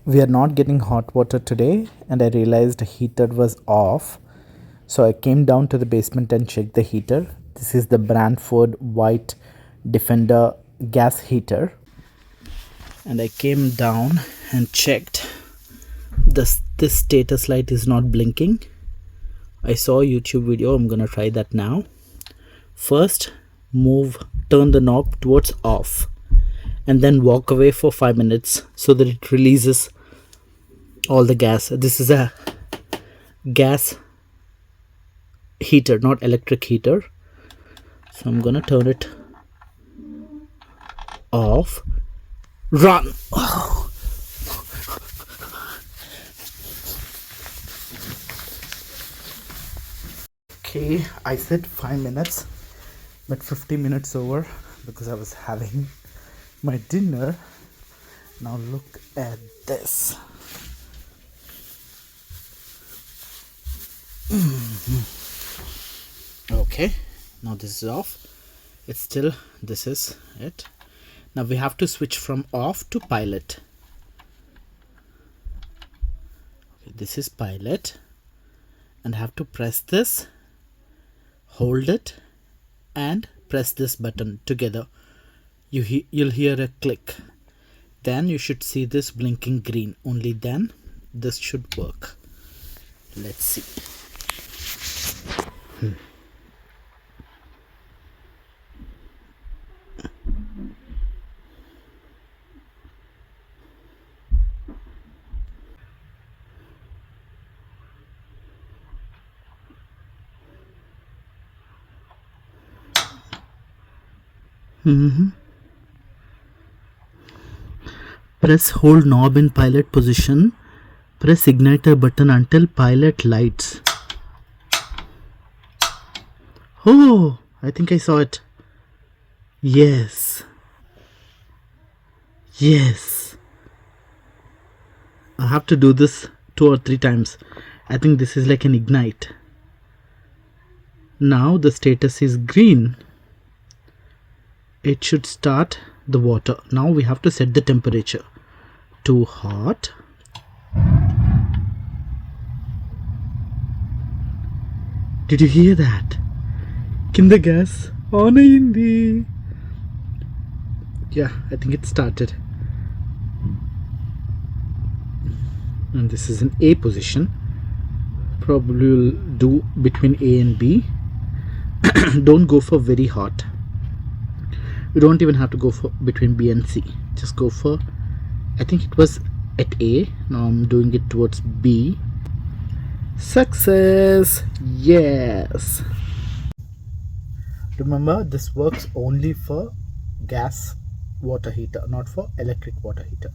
We are not getting hot water today, and I realized the heater was off. So I came down to the basement and checked the heater. This is the Bradford white Defender gas heater. And I came down and checked. This status light is not blinking. I saw a YouTube video. I'm gonna try that now. First, turn the knob towards off, and then walk away for 5 minutes so that it releases all the gas. This is a gas heater, not electric heater. So I'm gonna turn it off. Run. Okay, I said 5 minutes, but 50 minutes over because I was having my dinner. Now look at this. Okay, now this is off. It's still, this is it. Now we have to switch from off to pilot. Okay, this is pilot, and I have to press this, hold it, and press this button together. You'll hear a click. Then you should see this blinking green. Only then this should work. Let's see. Press hold knob in pilot position. Press igniter button until pilot lights. Oh, I think I saw it. Yes. Yes. I have to do this 2 or 3 times. I think this is like an ignite. Now the status is green. It should start the water. Now we have to set the temperature. Too hot. Did you hear that? Kinda gas on ayindi. Yeah, I think it started. And this is in A position. Probably will do between A and B. Don't go for very hot. You don't even have to go for between B and C. Just go for, I think it was at A. Now I'm doing it towards B. Success! Yes! Remember, this works only for gas water heater, not for electric water heater.